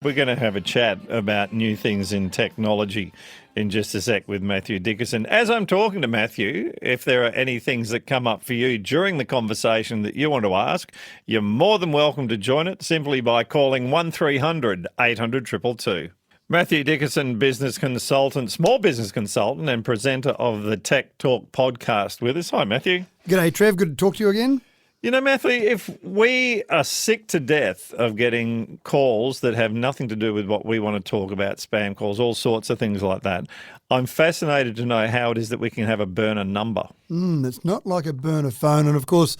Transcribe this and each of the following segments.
We're going to have a chat about new things in technology in just a sec with Matthew Dickerson. As I'm talking to Matthew, if there are any things that come up for you during the conversation that you want to ask, you're more than welcome to join it simply by calling 1300 800 222. Matthew Dickerson, business consultant, small business consultant and presenter of the Tech Talk podcast with us. Hi, Matthew. G'day, Trev. Good to talk to you again. You know, Matthew, if we are sick to death of getting calls that have nothing to do with what we want to talk about, spam calls, all sorts of things like that, I'm fascinated to know how it is that we can have a burner number. It's not like a burner phone. And of course,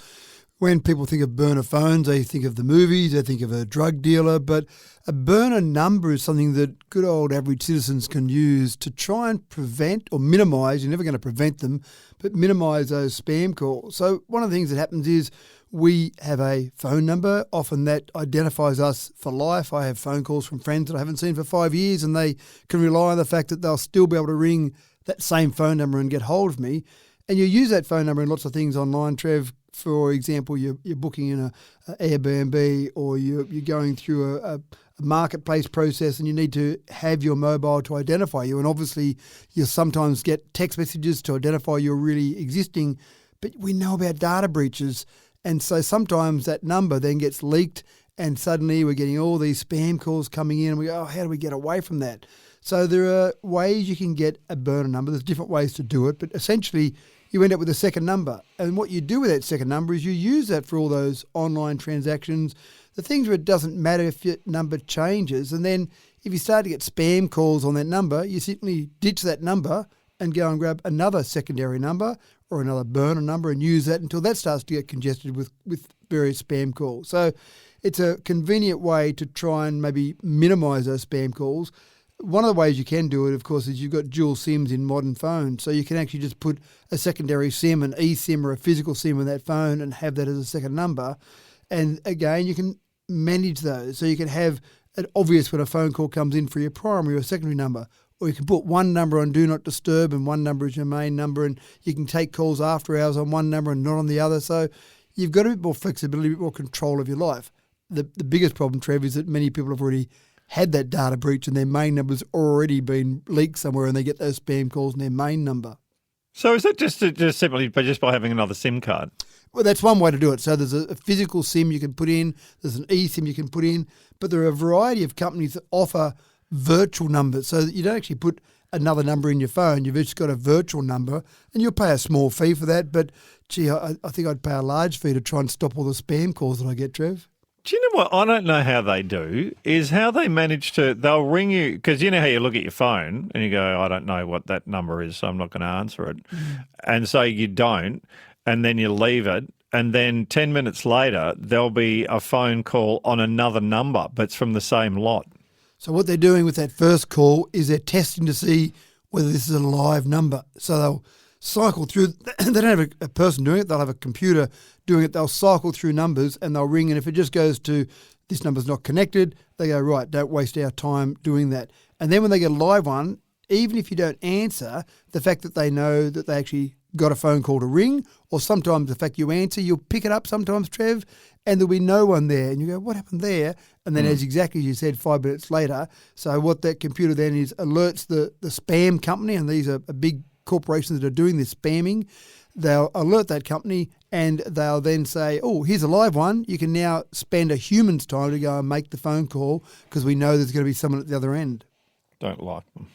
when people think of burner phones, they think of the movies, they think of a drug dealer. But a burner number is something that good old average citizens can use to try and prevent or minimise, you're never going to prevent them, but minimise those spam calls. So one of the things that happens is we have a phone number. Often that identifies us for life. I have phone calls from friends that I haven't seen for 5 years, and they can rely on the fact that they'll still be able to ring that same phone number and get hold of me. And you use that phone number in lots of things online, Trev. For example, you're booking in a Airbnb, or you're going through a marketplace process and you need to have your mobile to identify you. And obviously you'll sometimes get text messages to identify you're really existing, but we know about data breaches. And so sometimes that number then gets leaked and suddenly we're getting all these spam calls coming in and we go, oh, how do we get away from that? So there are ways you can get a burner number. There's different ways to do it, but essentially you end up with a second number. And what you do with that second number is you use that for all those online transactions, the things where it doesn't matter if your number changes. And then if you start to get spam calls on that number, you simply ditch that number and go and grab another secondary number or another burner number and use that until that starts to get congested with various spam calls. So it's a convenient way to try and maybe minimise those spam calls. One of the ways you can do it, of course, is you've got dual SIMs in modern phones. So you can actually just put a secondary SIM, an eSIM or a physical SIM in that phone and have that as a second number. And again, you can manage those. So you can have it obvious when a phone call comes in for your primary or secondary number. Or you can put one number on Do Not Disturb and one number is your main number, and you can take calls after hours on one number and not on the other. So you've got a bit more flexibility, a bit more control of your life. The biggest problem, Trev, is that many people have already had that data breach and their main number's already been leaked somewhere and they get those spam calls on their main number. So is that just simply by having another SIM card? Well, that's one way to do it. So there's a physical SIM you can put in, there's an eSIM you can put in, but there are a variety of companies that offer virtual numbers so that you don't actually put another number in your phone. You've just got a virtual number and you'll pay a small fee for that. But, gee, I think I'd pay a large fee to try and stop all the spam calls that I get, Trev. Do you know what I don't know how they do is how they manage to, they'll ring you, because you know how you look at your phone and you go, I don't know what that number is, so I'm not going to answer it. And so you don't, and then you leave it. And then 10 minutes later, there'll be a phone call on another number, but it's from the same lot. So what they're doing with that first call is they're testing to see whether this is a live number. So they'll cycle through, they don't have a person doing it, they'll have a computer doing it. They'll cycle through numbers and they'll ring, and if it just goes to this number's not connected, they go, right, don't waste our time doing that. And then when they get a live one, even if you don't answer, the fact that they know that they actually got a phone call to ring, or sometimes the fact you answer, you'll pick it up sometimes, Trev, and there'll be no one there. And you go, what happened there? And then as exactly as you said, 5 minutes later, so what that computer then is alerts the spam company, and these are big corporations that are doing this spamming. They'll alert that company and they'll then say, oh, here's a live one. You can now spend a human's time to go and make the phone call because we know there's going to be someone at the other end. Don't like them.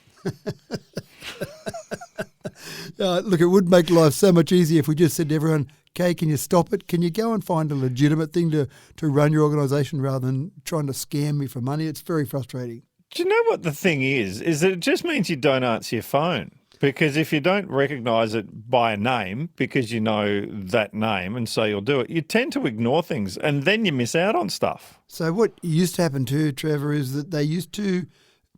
Look, it would make life so much easier if we just said to everyone, okay, can you stop it? Can you go and find a legitimate thing to run your organisation rather than trying to scam me for money? It's very frustrating. Do you know what the thing is that it just means you don't answer your phone. Because if you don't recognise it by a name, because you know that name and so you'll do it, you tend to ignore things and then you miss out on stuff. So what used to happen too, Trevor, is that they used to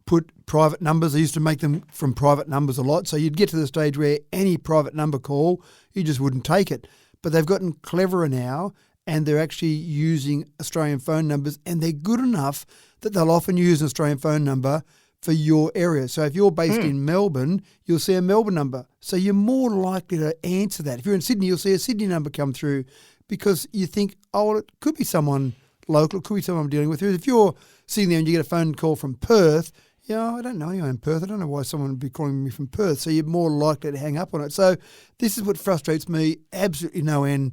put private numbers. They used to make them from private numbers a lot. So you'd get to the stage where any private number call, you just wouldn't take it. But they've gotten cleverer now and they're actually using Australian phone numbers, and they're good enough that they'll often use an Australian phone number for your area. So if you're based in Melbourne, you'll see a Melbourne number. So you're more likely to answer that. If you're in Sydney, you'll see a Sydney number come through because you think, oh, well, it could be someone local. It could be someone I'm dealing with. If you're sitting there and you get a phone call from Perth, I don't know anyone in Perth. I don't know why someone would be calling me from Perth. So you're more likely to hang up on it. So this is what frustrates me absolutely no end.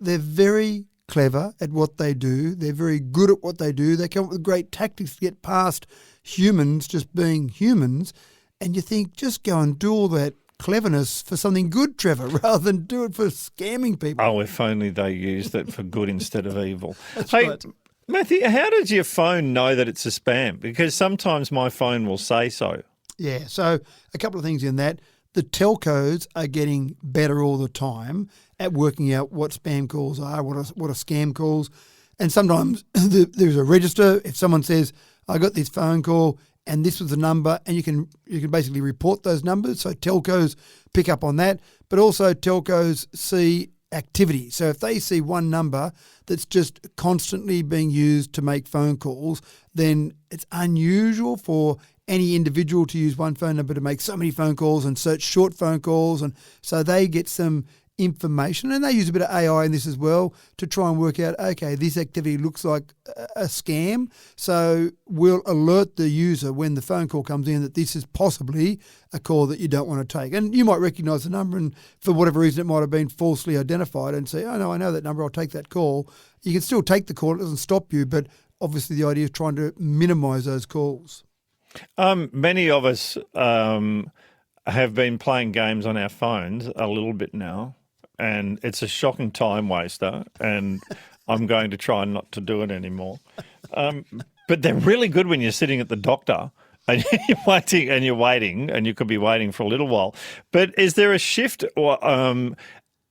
They're very clever at what they do. They're very good at what they do. They come up with great tactics to get past humans just being humans. And you think, just go and do all that cleverness for something good, Trevor, rather than do it for scamming people. Oh, if only they used it for good instead of evil. That's Hey, right. Matthew, how does your phone know that it's a spam? Because sometimes my phone will say so. Yeah, so a couple of things in that. The telcos are getting better all the time at working out what spam calls are, what are scam calls. And sometimes there's a register. If someone says, I got this phone call and this was the number, and you can basically report those numbers. So telcos pick up on that, but also telcos see activity. So if they see one number that's just constantly being used to make phone calls, then it's unusual for any individual to use one phone number to make so many phone calls and search short phone calls. And so they get some information, and they use a bit of AI in this as well to try and work out, okay, this activity looks like a scam. So we'll alert the user when the phone call comes in that this is possibly a call that you don't want to take. And you might recognise the number, and for whatever reason it might have been falsely identified, and say, oh no, I know that number, I'll take that call. You can still take the call, it doesn't stop you, but obviously the idea is trying to minimise those calls. Many of us have been playing games on our phones a little bit now, and it's a shocking time waster, and I'm going to try not to do it anymore. But they're really good when you're sitting at the doctor and you're waiting, and you could be waiting for a little while. But is there a shift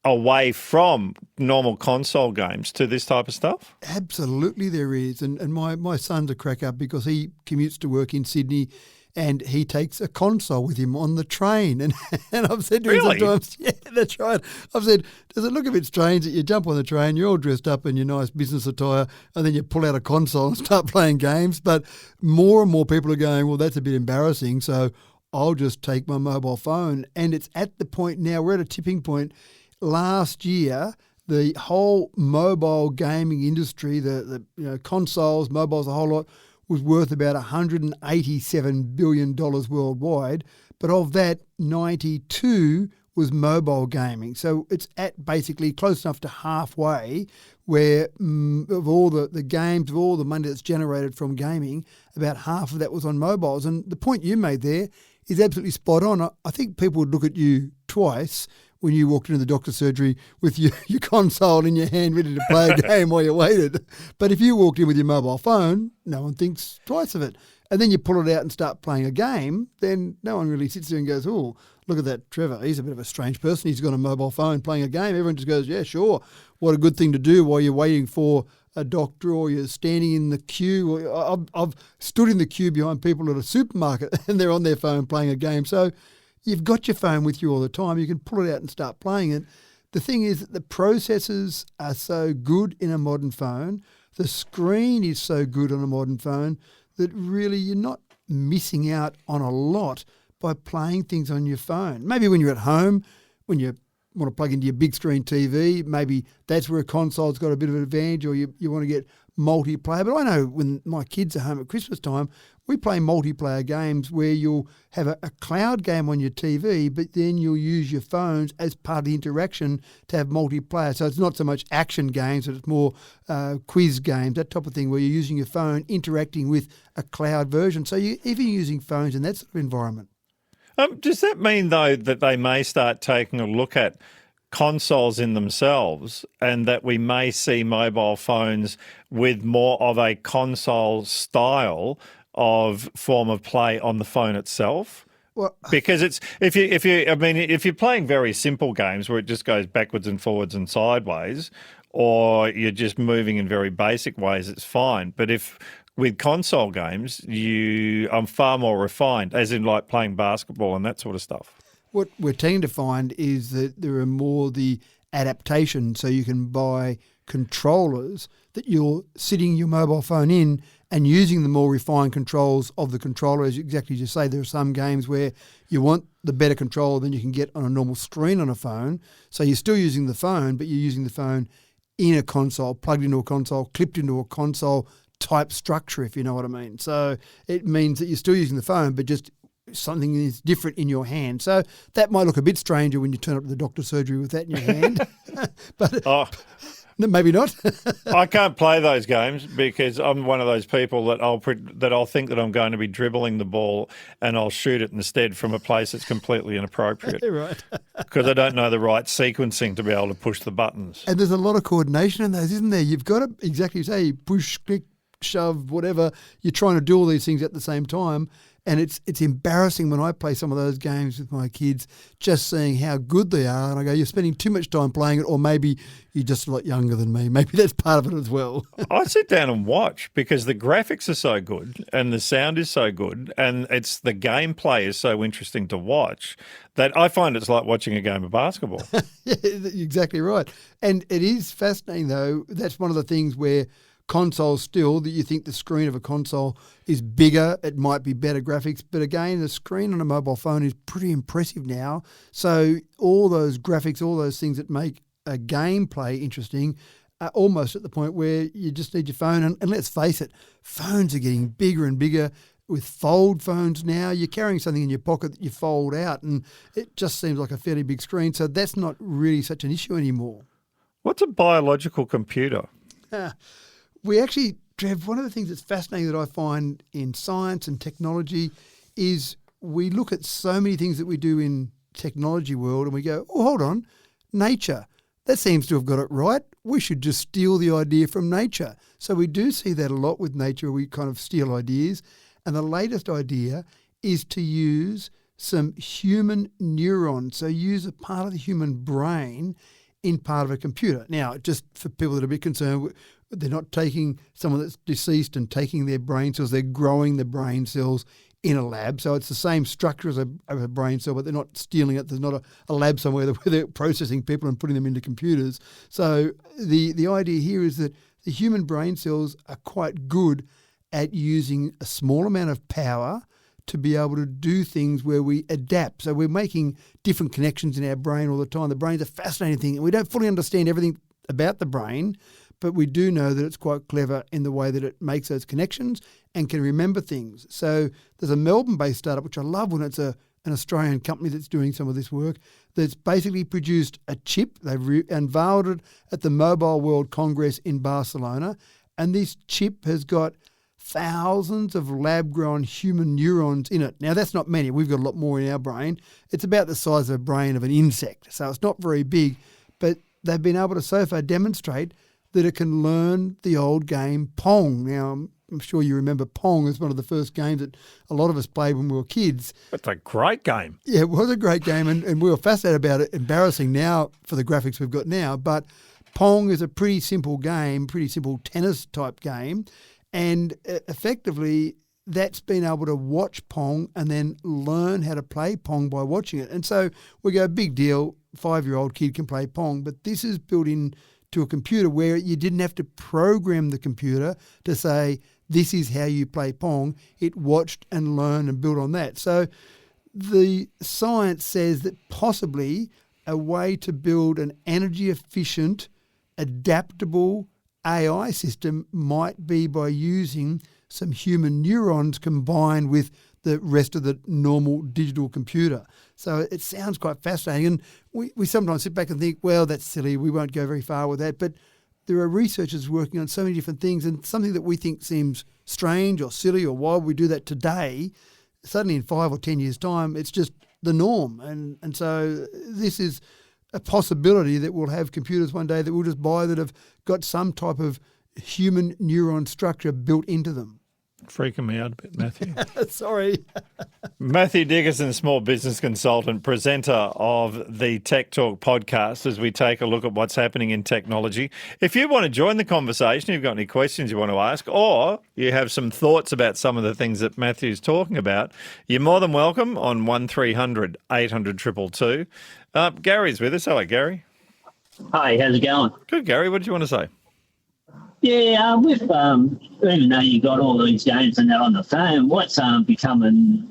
away from normal console games to this type of stuff? Absolutely there is. And my son's a crack up because he commutes to work in Sydney and he takes a console with him on the train. And I've said to him sometimes, yeah, that's right. I've said, does it look a bit strange that you jump on the train, you're all dressed up in your nice business attire, and then you pull out a console and start playing games? But more and more people are going, well, that's a bit embarrassing, so I'll just take my mobile phone. And it's at the point now, we're at a tipping point. Last year, the whole mobile gaming industry, the consoles, mobiles, a whole lot, was worth about $187 billion worldwide. But of that, 92 was mobile gaming. So it's at basically close enough to halfway where of all the games, of all the money that's generated from gaming, about half of that was on mobiles. And the point you made there is absolutely spot on. I think people would look at you twice when you walked into the doctor's surgery with your console in your hand ready to play a game while you waited. But if you walked in with your mobile phone, no one thinks twice of it. And then you pull it out and start playing a game, then no one really sits there and goes, oh, look at that Trevor. He's a bit of a strange person. He's got a mobile phone playing a game. Everyone just goes, yeah, sure. What a good thing to do while you're waiting for a doctor or you're standing in the queue. I've stood in the queue behind people at a supermarket and they're on their phone playing a game. So you've got your phone with you all the time. You can pull it out and start playing it. The thing is that the processors are so good in a modern phone. The screen is so good on a modern phone that really you're not missing out on a lot by playing things on your phone. Maybe when you're at home, when you want to plug into your big screen TV, maybe that's where a console's got a bit of an advantage, or you want to get multiplayer. But I know when my kids are home at Christmas time, we play multiplayer games where you'll have a cloud game on your TV, but then you'll use your phones as part of the interaction to have multiplayer. So it's not so much action games, but it's more quiz games, that type of thing, where you're using your phone, interacting with a cloud version. So you're even using phones in that sort of environment. Does that mean, though, that they may start taking a look at consoles in themselves and that we may see mobile phones with more of a console style of form of play on the phone itself? Well, because it's if you're playing very simple games where it just goes backwards and forwards and sideways, or you're just moving in very basic ways, it's fine. But if with console games, you are far more refined, as in like playing basketball and that sort of stuff. What we're tending to find is that there are more the adaptation, so you can buy controllers that you're sitting your mobile phone in and using the more refined controls of the controller. As exactly as you say, there are some games where you want the better controller than you can get on a normal screen on a phone. So you're still using the phone, but you're using the phone in a console, plugged into a console, clipped into a console type structure, if you know what I mean. So it means that you're still using the phone, but just something is different in your hand. So that might look a bit stranger when you turn up to the doctor's surgery with that in your hand, but maybe not. I can't play those games because I'm one of those people that I'll think that I'm going to be dribbling the ball and I'll shoot it instead from a place that's completely inappropriate. Right. Because I don't know the right sequencing to be able to push the buttons. And there's a lot of coordination in those, isn't there? You've got to exactly say push, click, shove, whatever. You're trying to do all these things at the same time. And it's embarrassing when I play some of those games with my kids, just seeing how good they are. And I go, you're spending too much time playing it, or maybe you're just a lot younger than me. Maybe that's part of it as well. I sit down and watch because the graphics are so good and the sound is so good and the gameplay is so interesting to watch that I find it's like watching a game of basketball. Yeah, exactly right. And it is fascinating, though. That's one of the things where consoles still, that you think the screen of a console is bigger, it might be better graphics, but again, the screen on a mobile phone is pretty impressive now. So all those graphics, all those things that make a gameplay interesting are almost at the point where you just need your phone. And let's face it, phones are getting bigger and bigger. With fold phones now, you're carrying something in your pocket that you fold out, and it just seems like a fairly big screen. So that's not really such an issue anymore. What's a biological computer? We actually, Trev, one of the things that's fascinating that I find in science and technology is we look at so many things that we do in technology world and we go, oh, hold on, nature, that seems to have got it right. We should just steal the idea from nature. So we do see that a lot with nature. We kind of steal ideas. And the latest idea is to use some human neurons. So use a part of the human brain in part of a computer. Now, just for people that are a bit concerned, they're not taking someone that's deceased and taking their brain cells. They're growing the brain cells in a lab. So it's the same structure as a brain cell, but they're not stealing it. There's not a lab somewhere where they're processing people and putting them into computers. So the idea here is that the human brain cells are quite good at using a small amount of power to be able to do things where we adapt. So we're making different connections in our brain all the time. The brain's a fascinating thing, and we don't fully understand everything about the brain, but we do know that it's quite clever in the way that it makes those connections and can remember things. So there's a Melbourne-based startup, which I love when it's an Australian company that's doing some of this work, that's basically produced a chip. They've unveiled it at the Mobile World Congress in Barcelona, and this chip has got thousands of lab-grown human neurons in it. Now, that's not many. We've got a lot more in our brain. It's about the size of a brain of an insect, so it's not very big, but they've been able to so far demonstrate that it can learn the old game Pong. Now, I'm sure you remember Pong as one of the first games that a lot of us played when we were kids. It's a great game. Yeah, it was a great game, and we were fascinated about it. Embarrassing now for the graphics we've got now, but Pong is a pretty simple game, pretty simple tennis-type game, and effectively that's been able to watch Pong and then learn how to play Pong by watching it. And so we go, big deal, 5-year-old kid can play Pong, but this is built in to a computer where you didn't have to program the computer to say, this is how you play Pong. It watched and learned and built on that. So the science says that possibly a way to build an energy efficient, adaptable AI system might be by using some human neurons combined with the rest of the normal digital computer. So it sounds quite fascinating. And we sometimes sit back and think, well, that's silly. We won't go very far with that. But there are researchers working on so many different things, and something that we think seems strange or silly or why would we do that today, suddenly in 5 or 10 years' time, it's just the norm. And so this is a possibility that we'll have computers one day that we'll just buy that have got some type of human neuron structure built into them. Freaking me out a bit, Matthew. Sorry. Matthew Dickerson, small business consultant, presenter of the Tech Talk podcast, as we take a look at what's happening in technology. If you want to join the conversation, you've got any questions you want to ask, or you have some thoughts about some of the things that Matthew's talking about, you're more than welcome on 1300 800 222. Gary's with us. Hello, Gary. Hi, how's it going? Good, Gary. What did you want to say? Yeah, with even though you got all these games and that on the phone, what's becoming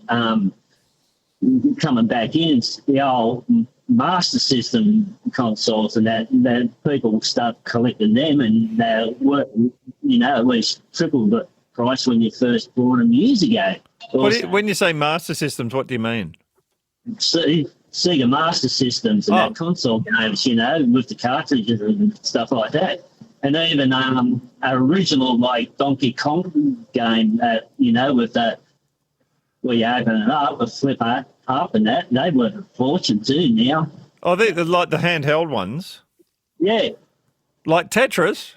back in is the old master system consoles and that people will start collecting them, and they're worth, at least triple the price when you first bought them years ago. When you say master systems, what do you mean? Sega Master Systems and that console games, with the cartridges and stuff like that. And even an original like Donkey Kong game, with that, where you open it up, with flip up and that, they were a fortune too now. Oh, they're like the handheld ones? Yeah. Like Tetris?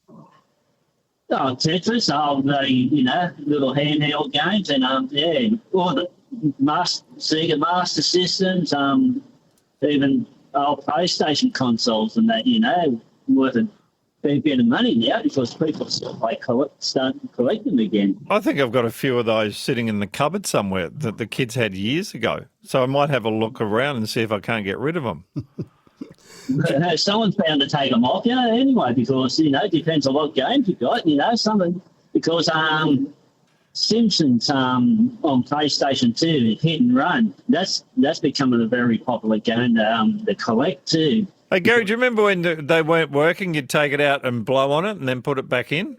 Oh, Tetris, the, little handheld games, and all the Sega Master Systems, even old PlayStation consoles and that, worth a fair bit of money now because people sort of start collecting them again. I think I've got a few of those sitting in the cupboard somewhere that the kids had years ago. So I might have a look around and see if I can't get rid of them. Someone's bound to take them off, anyway, because, it depends on what games you got, because Simpsons on PlayStation 2, Hit and Run, that's becoming a very popular game to collect too. Hey, Gary, do you remember when they weren't working, you'd take it out and blow on it and then put it back in?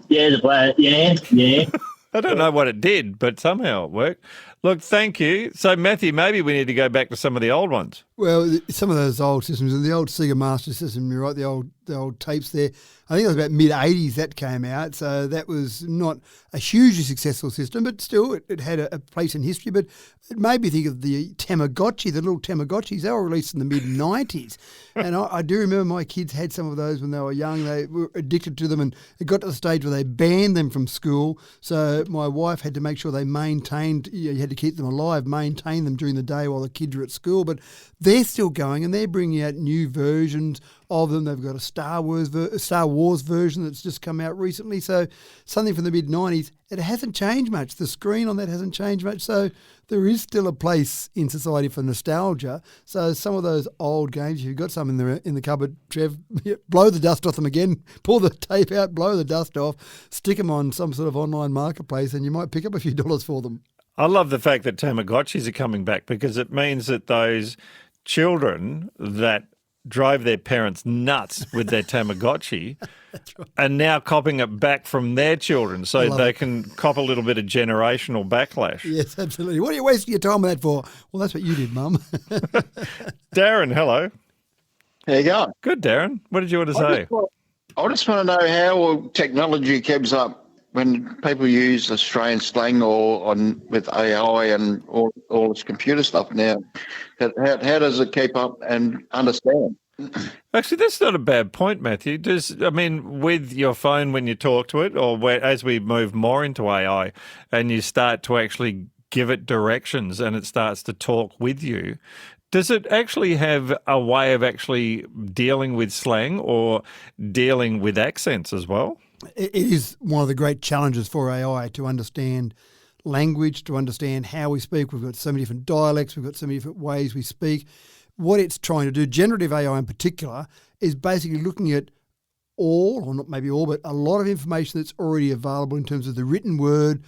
Yeah, yeah. I don't know what it did, but somehow it worked. Look, thank you. So, Matthew, maybe we need to go back to some of the old ones. Well, some of those old systems, and the old Sega Master System, you're right, the old tapes there. I think it was about mid-'80s that came out, so that was not a hugely successful system, but still it had a place in history. But it made me think of the Tamagotchi, the little Tamagotchis. They were released in the mid-'90s. And I do remember my kids had some of those when they were young. They were addicted to them, and it got to the stage where they banned them from school. So my wife had to make sure they maintained, you had to keep them alive, maintain them during the day while the kids were at school. But they're still going, and they're bringing out new versions of them. They've got a Star Wars version that's just come out recently. So something from the mid-'90s. It hasn't changed much. The screen on that hasn't changed much. So there is still a place in society for nostalgia. So some of those old games, if you've got some in the cupboard, Trev, blow the dust off them again, pull the tape out, blow the dust off, stick them on some sort of online marketplace, and you might pick up a few dollars for them. I love the fact that Tamagotchis are coming back because it means that those children that drove their parents nuts with their Tamagotchi right. are now copping it back from their children so they can cop a little bit of generational backlash. Yes, absolutely. What are you wasting your time on that for? Well, that's what you did, Mum. Darren, hello. How you going? Good, Darren. What did you want to say? I just want to know how technology keeps up when people use Australian slang or with AI and all this computer stuff now. How does it keep up and understand? Actually, that's not a bad point, Matthew. With your phone when you talk to it, or as we move more into AI and you start to actually give it directions and it starts to talk with you, does it actually have a way of actually dealing with slang or dealing with accents as well? It is one of the great challenges for AI to understand language, to understand how we speak. We've got so many different dialects. We've got so many different ways we speak. What it's trying to do, generative AI in particular, is basically looking at all, or not maybe all, but a lot of information that's already available in terms of the written word,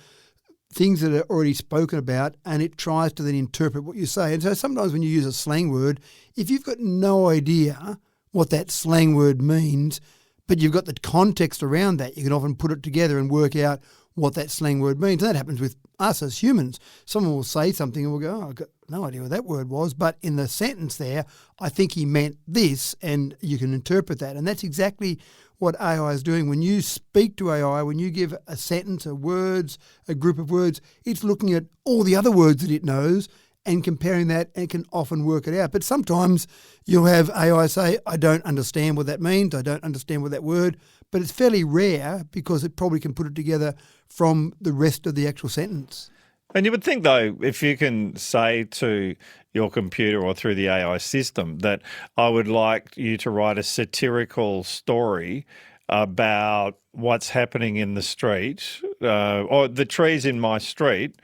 things that are already spoken about, and it tries to then interpret what you say. And so sometimes when you use a slang word, if you've got no idea what that slang word means, but you've got the context around that, you can often put it together and work out what that slang word means. And that happens with us as humans. Someone will say something and we'll go, oh, I've got no idea what that word was, but in the sentence there, I think he meant this, and you can interpret that. And that's exactly what AI is doing. When you speak to AI, when you give a sentence, a group of words, it's looking at all the other words that it knows and comparing that, and it can often work it out. But sometimes you'll have AI say, I don't understand what that means, I don't understand what that word, but it's fairly rare because it probably can put it together from the rest of the actual sentence. And you would think, though, if you can say to your computer or through the AI system that I would like you to write a satirical story about what's happening in the street or the trees in my street,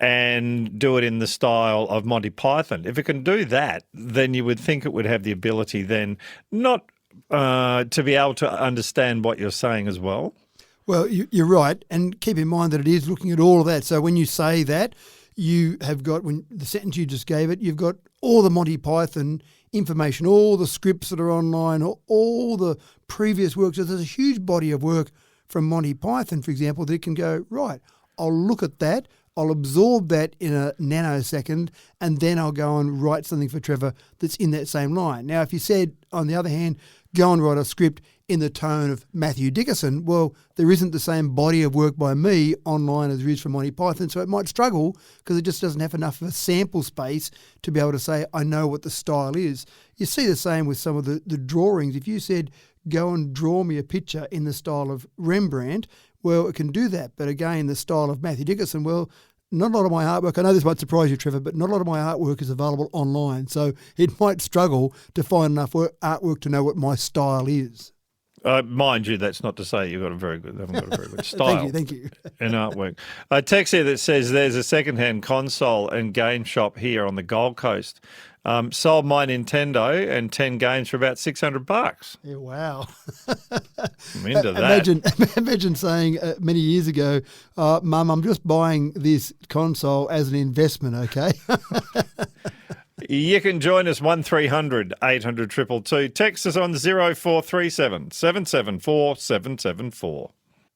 and do it in the style of Monty Python. If it can do that, then you would think it would have the ability then not to be able to understand what you're saying as well. Well, you're right, and keep in mind that it is looking at all of that. So when you say that, you have got, when the sentence you just gave it, you've got all the Monty Python information, all the scripts that are online, all the previous works. So there's a huge body of work from Monty Python, for example, that it can go, right, I'll look at that, I'll absorb that in a nanosecond, and then I'll go and write something for Trevor that's in that same line. Now, if you said, on the other hand, go and write a script in the tone of Matthew Dickinson, well, there isn't the same body of work by me online as there is for Monty Python, so it might struggle because it just doesn't have enough of a sample space to be able to say, I know what the style is. You see the same with some of the drawings. If you said, go and draw me a picture in the style of Rembrandt, well, it can do that. But again, the style of Matthew Dickinson, well, not a lot of my artwork, I know this might surprise you, Trevor, but not a lot of my artwork is available online. So it might struggle to find enough artwork to know what my style is. Mind you, that's not to say haven't got a very good style. Thank you. In artwork. A text here that says there's a second-hand console and game shop here on the Gold Coast. Sold my Nintendo and 10 games for about $600. Yeah, wow. I'm into that. Imagine saying many years ago, Mum, I'm just buying this console as an investment, okay? You can join us 1300 800 222. Text us on 0437 774 774.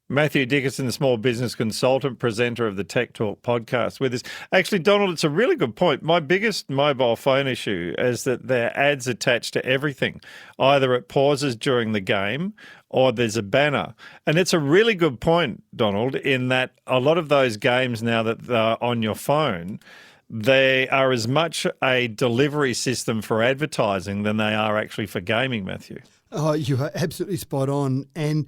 Matthew Dickinson, small business consultant, presenter of the Tech Talk podcast with us. Actually, Donald, it's a really good point. My biggest mobile phone issue is that there are ads attached to everything. Either it pauses during the game or there's a banner. And it's a really good point, Donald, in that a lot of those games now that they're on your phone, they are as much a delivery system for advertising than they are actually for gaming, Matthew. Oh, you are absolutely spot on. And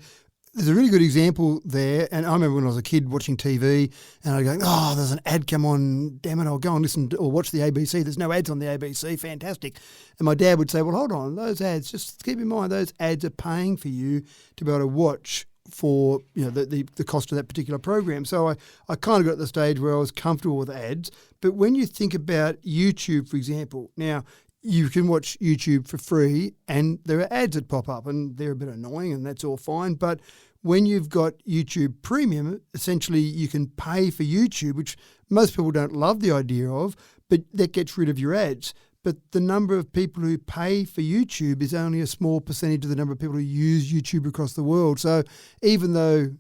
there's a really good example there. And I remember when I was a kid watching TV and I'd go, oh, there's an ad come on. Damn it, I'll go and listen to, or watch the ABC. There's no ads on the ABC. Fantastic. And my dad would say, well, hold on, those ads, just keep in mind, those ads are paying for you to be able to watch for the cost of that particular program. So I kind of got to the stage where I was comfortable with ads. But when you think about YouTube, for example, now you can watch YouTube for free and there are ads that pop up and they're a bit annoying and that's all fine. But when you've got YouTube Premium, essentially you can pay for YouTube, which most people don't love the idea of, but that gets rid of your ads. But the number of people who pay for YouTube is only a small percentage of the number of people who use YouTube across the world. So even though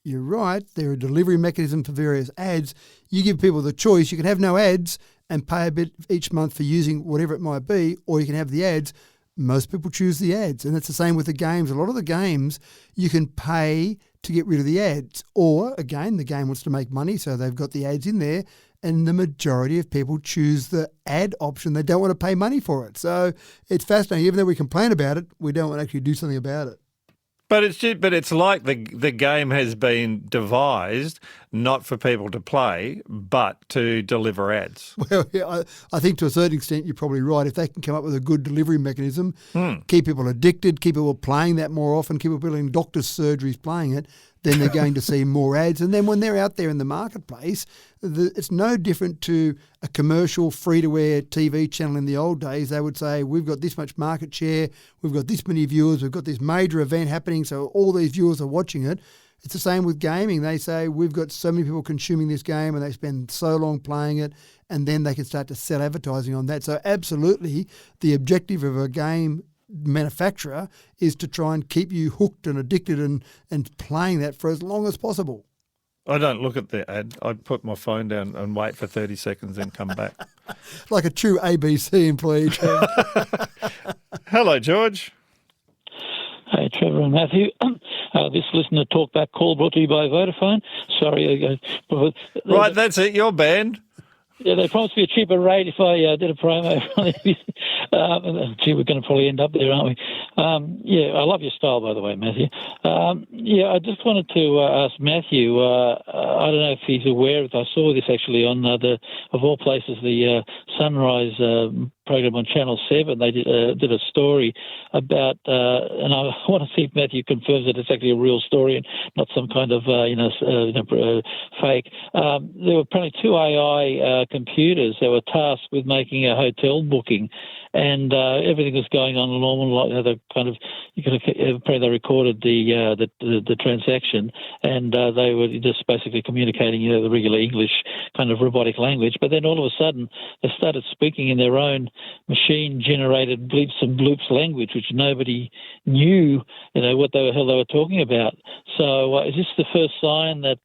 you're right, they're a delivery mechanism for various ads, you give people the choice. You can have no ads and pay a bit each month for using whatever it might be, or you can have the ads. Most people choose the ads. And it's the same with the games. A lot of the games, you can pay to get rid of the ads. Or, again, the game wants to make money, so they've got the ads in there. And the majority of people choose the ad option. They don't want to pay money for it. So it's fascinating. Even though we complain about it, we don't want to actually do something about it. But it's like the game has been devised not for people to play, but to deliver ads. Well, yeah, I think to a certain extent you're probably right. If they can come up with a good delivery mechanism, keep people addicted, keep people playing that more often, keep people in doctors' surgeries playing it, then they're going to see more ads. And then when they're out there in the marketplace, it's no different to a commercial free-to-air TV channel in the old days. They would say, we've got this much market share, we've got this many viewers, we've got this major event happening, so all these viewers are watching it. It's the same with gaming. They say, we've got so many people consuming this game and they spend so long playing it, and then they can start to sell advertising on that. So absolutely, the objective of a game manufacturer is to try and keep you hooked and addicted and playing that for as long as possible. I don't look at the ad. I put my phone down and wait for 30 seconds and come back. Like a true ABC employee. Hello, George. Hey, Trevor and Matthew. This listener talkback call brought to you by Vodafone. Sorry. Right, that's it. You're banned. Yeah, they promised me a cheaper rate if I did a promo. Gee, we're going to probably end up there, aren't we? Yeah, I love your style, by the way, Matthew. I just wanted to ask Matthew, I don't know if he's aware of it. I saw this actually on of all places, the Sunrise program on Channel 7, they did a story about, and I want to see if Matthew confirms that it's actually a real story and not some kind of fake. There were apparently two AI computers that were tasked with making a hotel booking, and everything was going on normal. Like they kind of, apparently they recorded the transaction, and they were just basically communicating, the regular English kind of robotic language. But then all of a sudden, they started speaking in their own machine-generated bleeps and bloops language, which nobody knew, what the hell they were talking about. So is this the first sign that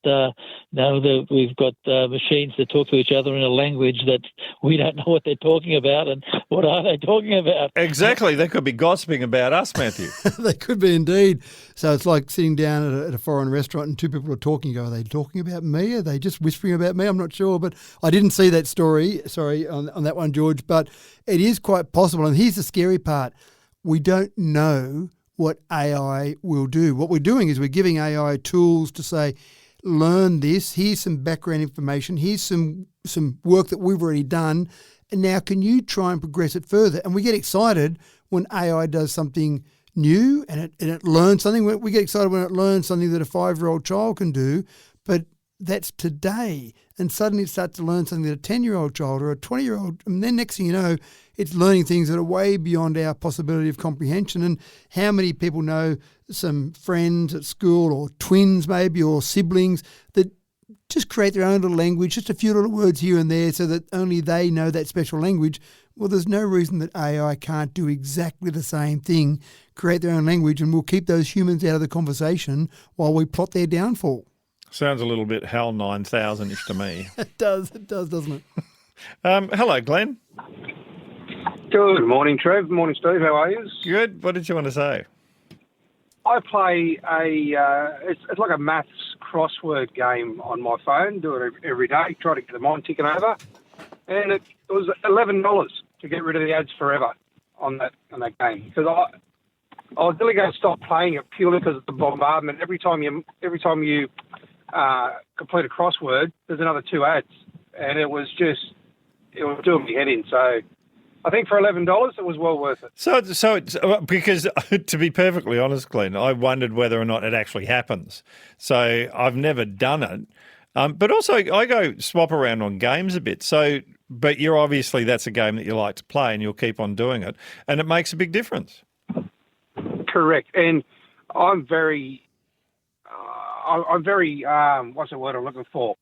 that we've got machines that talk to each other in a language that we don't know what they're talking about, and what are they talking about? Exactly. They could be gossiping about us, Matthew. They could be indeed. So it's like sitting down at a foreign restaurant and two people are talking. Are they talking about me? Are they just whispering about me? I'm not sure, but I didn't see that story. Sorry on that one, George. But it is quite possible. And here's the scary part. We don't know what AI will do. What we're doing is we're giving AI tools to say, learn this. Here's some background information. Here's some work that we've already done. And now can you try and progress it further? And we get excited when AI does something new and it learns something. We get excited when it learns something that a 5-year-old child can do, but that's today. And suddenly it starts to learn something that a 10-year-old child or a 20-year-old, and then next thing you know, it's learning things that are way beyond our possibility of comprehension. And how many people know some friends at school or twins maybe or siblings that just create their own little language, just a few little words here and there so that only they know that special language? Well, there's no reason that AI can't do exactly the same thing, create their own language, and we'll keep those humans out of the conversation while we plot their downfall. Sounds a little bit HAL 9000-ish to me. It does, doesn't it? Hello, Glenn. Good morning, Trev. Morning, Steve. How are you? Good. What did you want to say? I play it's like a maths crossword game on my phone. Do it every day. Try to get the mind ticking over, and it was $11 to get rid of the ads forever on that game, because I was really going to stop playing it purely because of the bombardment. Every time you complete a crossword, there's another 2 ads, and it was doing me head in. So I think for $11, it was well worth it. So it's because, to be perfectly honest, Glenn, I wondered whether or not it actually happens. So I've never done it. But also I go swap around on games a bit. So, but you're obviously, that's a game that you like to play and you'll keep on doing it. And it makes a big difference. Correct. And I'm very, what's the word I'm looking for?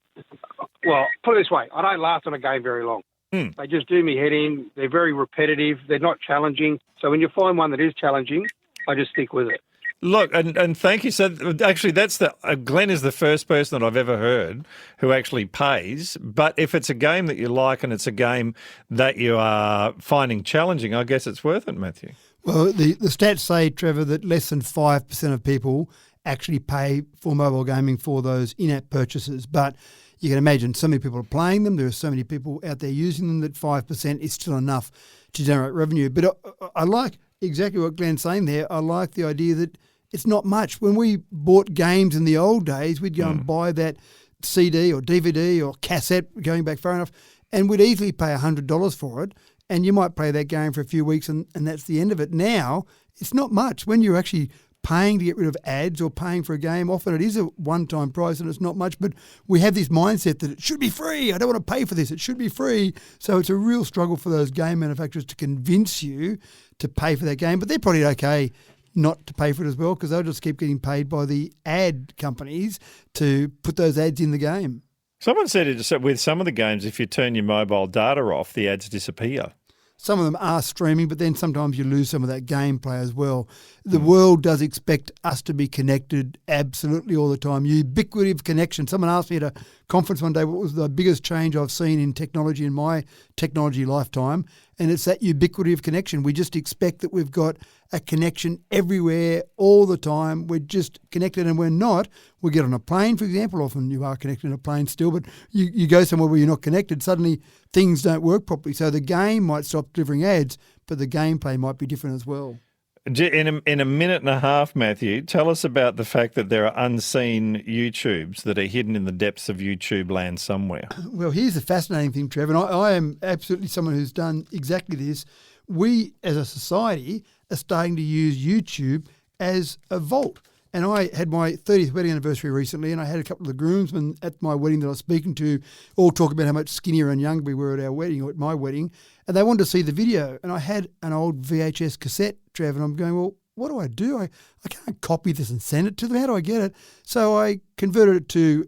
Well, put it this way, I don't last on a game very long. They just do me head in. They're very repetitive. They're not challenging. So when you find one that is challenging, I just stick with it. Look, and thank you. So actually, that's Glenn is the first person that I've ever heard who actually pays. But if it's a game that you like and it's a game that you are finding challenging, I guess it's worth it, Matthew. Well, the stats say, Trevor, that less than 5% of people actually pay for mobile gaming for those in-app purchases. But you can imagine so many people are playing them. There are so many people out there using them that 5% is still enough to generate revenue. But I like exactly what Glenn's saying there. I like the idea that it's not much. When we bought games in the old days, we'd go and buy that CD or DVD or cassette, going back far enough, and we'd easily pay $100 for it. And you might play that game for a few weeks and that's the end of it. Now, it's not much. When you're actually paying to get rid of ads or paying for a game, often it is a one-time price and it's not much, but we have this mindset that it should be free. I don't want to pay for this. It should be free. So it's a real struggle for those game manufacturers to convince you to pay for that game, but they're probably okay not to pay for it as well because they'll just keep getting paid by the ad companies to put those ads in the game. Someone said with some of the games, if you turn your mobile data off, the ads disappear. Some of them are streaming, but then sometimes you lose some of that gameplay as well. The world does expect us to be connected absolutely all the time. Ubiquity of connection. Someone asked me at a conference one day what was the biggest change I've seen in technology in my technology lifetime, and it's that ubiquity of connection. We just expect that we've got a connection everywhere all the time. We're just connected and we're not. We get on a plane, for example. Often you are connected on a plane still, but you go somewhere where you're not connected, suddenly things don't work properly. So the game might stop delivering ads, but the gameplay might be different as well. In a minute and a half, Matthew, tell us about the fact that there are unseen YouTubes that are hidden in the depths of YouTube land somewhere. Well, here's the fascinating thing, Trevor, and I am absolutely someone who's done exactly this. We, as a society, are starting to use YouTube as a vault. And I had my 30th wedding anniversary recently, and I had a couple of the groomsmen at my wedding that I was speaking to all talk about how much skinnier and younger we were at our wedding, or at my wedding, and they wanted to see the video. And I had an old VHS cassette, Trev, and I'm going, well, what do? I can't copy this and send it to them. How do I get it? So I converted it to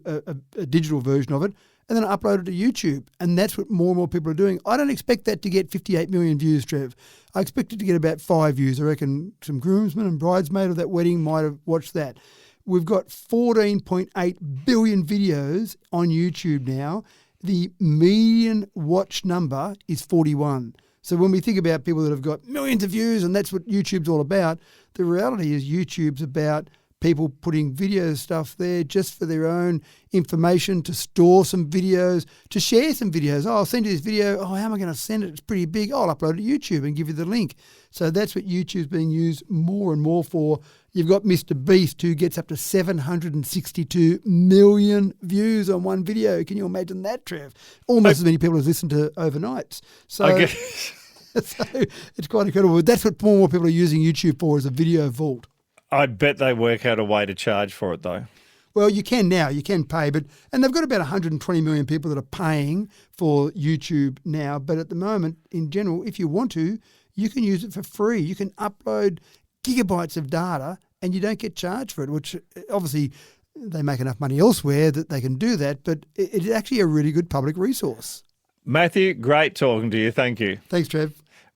a digital version of it, and then I uploaded it to YouTube. And that's what more and more people are doing. I don't expect that to get 58 million views, Trev. I expect it to get about 5 views. I reckon some groomsmen and bridesmaids of that wedding might have watched that. We've got 14.8 billion videos on YouTube now. The median watch number is 41. So when we think about people that have got millions of views and that's what YouTube's all about, the reality is YouTube's about people putting video stuff there just for their own information, to store some videos, to share some videos. Oh, I'll send you this video. Oh, how am I going to send it? It's pretty big. Oh, I'll upload it to YouTube and give you the link. So that's what YouTube's being used more and more for. You've got Mr. Beast, who gets up to 762 million views on one video. Can you imagine that, Trev? Almost as many people as listen to overnights. So, so it's quite incredible. That's what more and more people are using YouTube for, as a video vault. I bet they work out a way to charge for it, though. Well, you can now. You can pay, and they've got about 120 million people that are paying for YouTube now. But at the moment, in general, if you want to, you can use it for free. You can upload gigabytes of data and you don't get charged for it, which obviously they make enough money elsewhere that they can do that. But it's actually a really good public resource. Matthew, great talking to you. Thank you. Thanks, Trev.